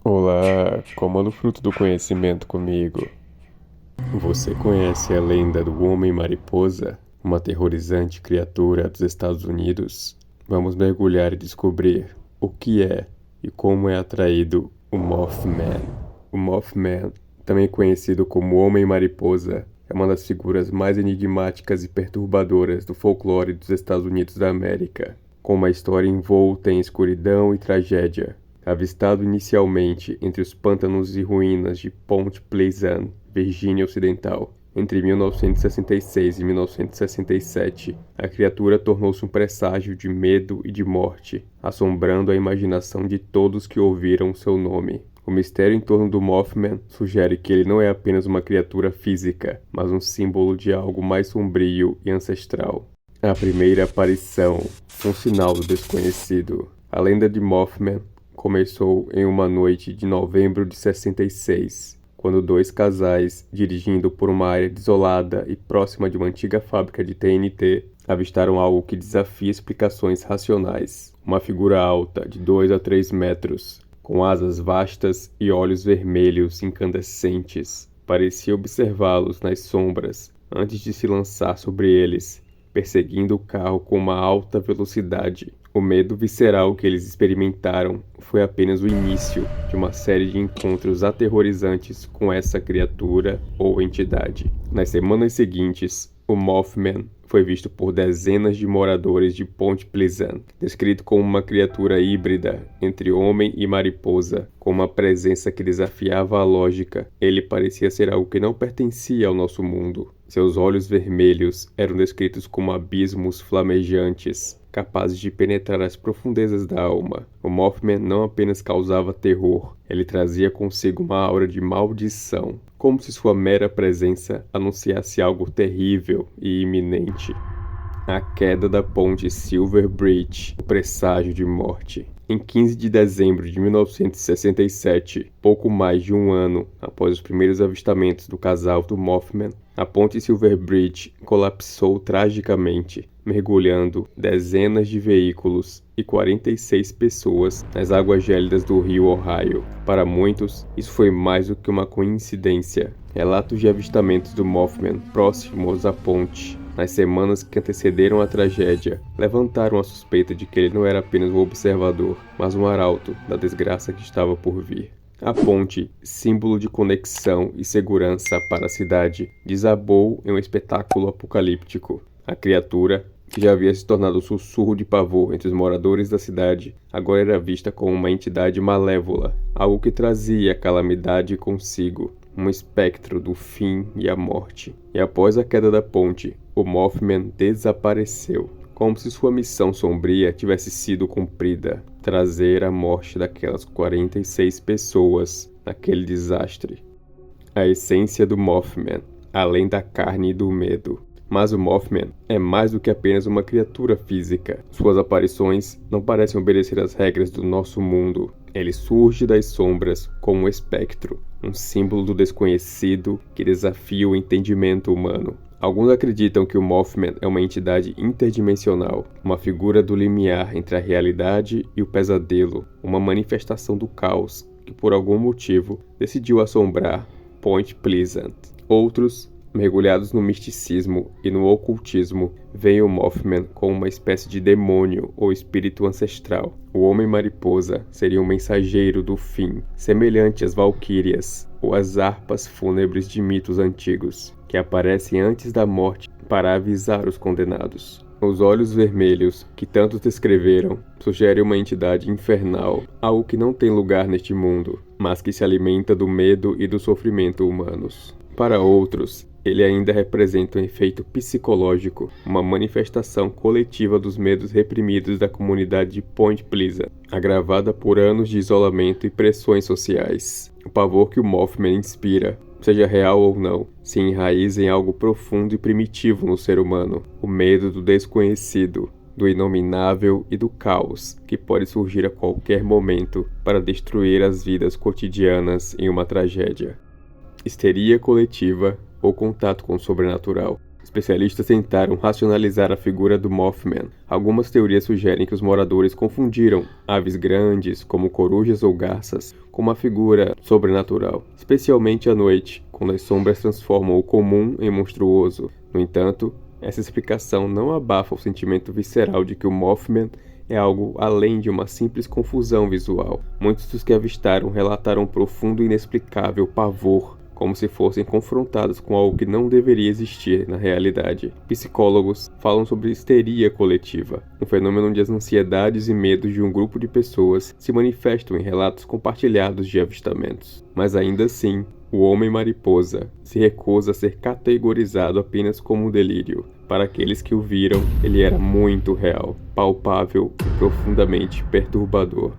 Olá, comando o fruto do conhecimento comigo. Você conhece a lenda do Homem-Mariposa, uma aterrorizante criatura dos Estados Unidos? Vamos mergulhar e descobrir o que é e como é atraído o Mothman. O Mothman, também conhecido como Homem-Mariposa, é uma das figuras mais enigmáticas e perturbadoras do folclore dos Estados Unidos da América, com uma história envolta em escuridão e tragédia. Avistado inicialmente entre os pântanos e ruínas de Point Pleasant, Virgínia Ocidental, entre 1966 e 1967, a criatura tornou-se um presságio de medo e de morte, assombrando a imaginação de todos que ouviram seu nome. O mistério em torno do Mothman sugere que ele não é apenas uma criatura física, mas um símbolo de algo mais sombrio e ancestral. A primeira aparição, um sinal do desconhecido. A lenda de Mothman começou em uma noite de novembro de 66, quando dois casais, dirigindo por uma área desolada e próxima de uma antiga fábrica de TNT, avistaram algo que desafia explicações racionais. Uma figura alta, de 2 a 3 metros, com asas vastas e olhos vermelhos incandescentes, parecia observá-los nas sombras antes de se lançar sobre eles, perseguindo o carro com uma alta velocidade. O medo visceral que eles experimentaram foi apenas o início de uma série de encontros aterrorizantes com essa criatura ou entidade. Nas semanas seguintes, o Mothman foi visto por dezenas de moradores de Point Pleasant, descrito como uma criatura híbrida entre homem e mariposa, com uma presença que desafiava a lógica. Ele parecia ser algo que não pertencia ao nosso mundo. Seus olhos vermelhos eram descritos como abismos flamejantes, capazes de penetrar as profundezas da alma. O Mothman não apenas causava terror, ele trazia consigo uma aura de maldição, como se sua mera presença anunciasse algo terrível e iminente. A queda da ponte Silver Bridge, o presságio de morte. Em 15 de dezembro de 1967, pouco mais de um ano após os primeiros avistamentos do casal do Mothman, a ponte Silver Bridge colapsou tragicamente, mergulhando dezenas de veículos e 46 pessoas nas águas gélidas do rio Ohio. Para muitos, isso foi mais do que uma coincidência. Relatos de avistamentos do Mothman próximos à ponte nas semanas que antecederam a tragédia, levantaram a suspeita de que ele não era apenas um observador, mas um arauto da desgraça que estava por vir. A ponte, símbolo de conexão e segurança para a cidade, desabou em um espetáculo apocalíptico. A criatura, que já havia se tornado um sussurro de pavor entre os moradores da cidade, agora era vista como uma entidade malévola, algo que trazia a calamidade consigo, um espectro do fim e a morte. E após a queda da ponte, o Mothman desapareceu, como se sua missão sombria tivesse sido cumprida, trazer a morte daquelas 46 pessoas naquele desastre. A essência do Mothman, além da carne e do medo. Mas o Mothman é mais do que apenas uma criatura física. Suas aparições não parecem obedecer às regras do nosso mundo. Ele surge das sombras como um espectro, um símbolo do desconhecido que desafia o entendimento humano. Alguns acreditam que o Mothman é uma entidade interdimensional, uma figura do limiar entre a realidade e o pesadelo, uma manifestação do caos que por algum motivo decidiu assombrar Point Pleasant. Outros, mergulhados no misticismo e no ocultismo, veem o Mothman como uma espécie de demônio ou espírito ancestral. O Homem-Mariposa seria um mensageiro do fim, semelhante às valquírias ou às harpas fúnebres de mitos antigos, que aparecem antes da morte para avisar os condenados. Os olhos vermelhos, que tantos descreveram, sugerem uma entidade infernal, algo que não tem lugar neste mundo, mas que se alimenta do medo e do sofrimento humanos. Para outros, ele ainda representa um efeito psicológico, uma manifestação coletiva dos medos reprimidos da comunidade de Point Pleasant, agravada por anos de isolamento e pressões sociais. O pavor que o Mothman inspira, seja real ou não, se enraiza em algo profundo e primitivo no ser humano, o medo do desconhecido, do inominável e do caos que pode surgir a qualquer momento para destruir as vidas cotidianas em uma tragédia. Histeria coletiva ou contato com o sobrenatural. Especialistas tentaram racionalizar a figura do Mothman. Algumas teorias sugerem que os moradores confundiram aves grandes, como corujas ou garças, com uma figura sobrenatural, especialmente à noite, quando as sombras transformam o comum em monstruoso. No entanto, essa explicação não abafa o sentimento visceral de que o Mothman é algo além de uma simples confusão visual. Muitos dos que avistaram relataram um profundo e inexplicável pavor, como se fossem confrontados com algo que não deveria existir na realidade. Psicólogos falam sobre histeria coletiva, um fenômeno onde as ansiedades e medos de um grupo de pessoas se manifestam em relatos compartilhados de avistamentos. Mas ainda assim, o Homem-Mariposa se recusa a ser categorizado apenas como um delírio. Para aqueles que o viram, ele era muito real, palpável e profundamente perturbador.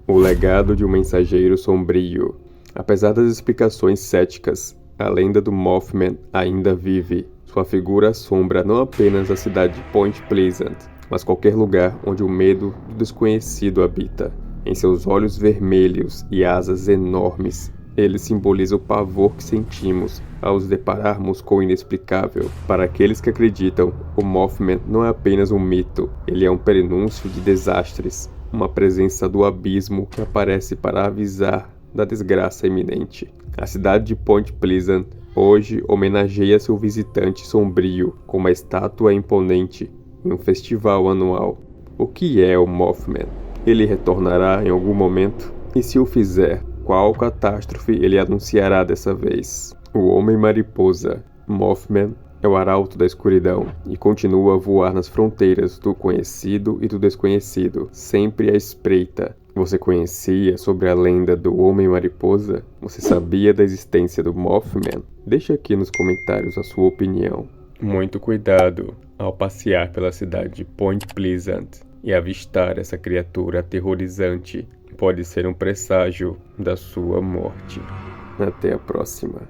O legado de um mensageiro sombrio. Apesar das explicações céticas, a lenda do Mothman ainda vive. Sua figura assombra não apenas a cidade de Point Pleasant, mas qualquer lugar onde o medo do desconhecido habita. Em seus olhos vermelhos e asas enormes, ele simboliza o pavor que sentimos ao nos depararmos com o inexplicável. Para aqueles que acreditam, o Mothman não é apenas um mito, ele é um prenúncio de desastres, uma presença do abismo que aparece para avisar da desgraça iminente. A cidade de Point Pleasant hoje homenageia seu visitante sombrio com uma estátua imponente em um festival anual. O que é o Mothman? Ele retornará em algum momento? E se o fizer, qual catástrofe ele anunciará dessa vez? O Homem-Mariposa, Mothman, é o arauto da escuridão e continua a voar nas fronteiras do conhecido e do desconhecido, sempre à espreita. Você conhecia sobre a lenda do Homem-Mariposa? Você sabia da existência do Mothman? Deixe aqui nos comentários a sua opinião. Muito cuidado ao passear pela cidade de Point Pleasant e avistar essa criatura aterrorizante. Pode ser um presságio da sua morte. Até a próxima.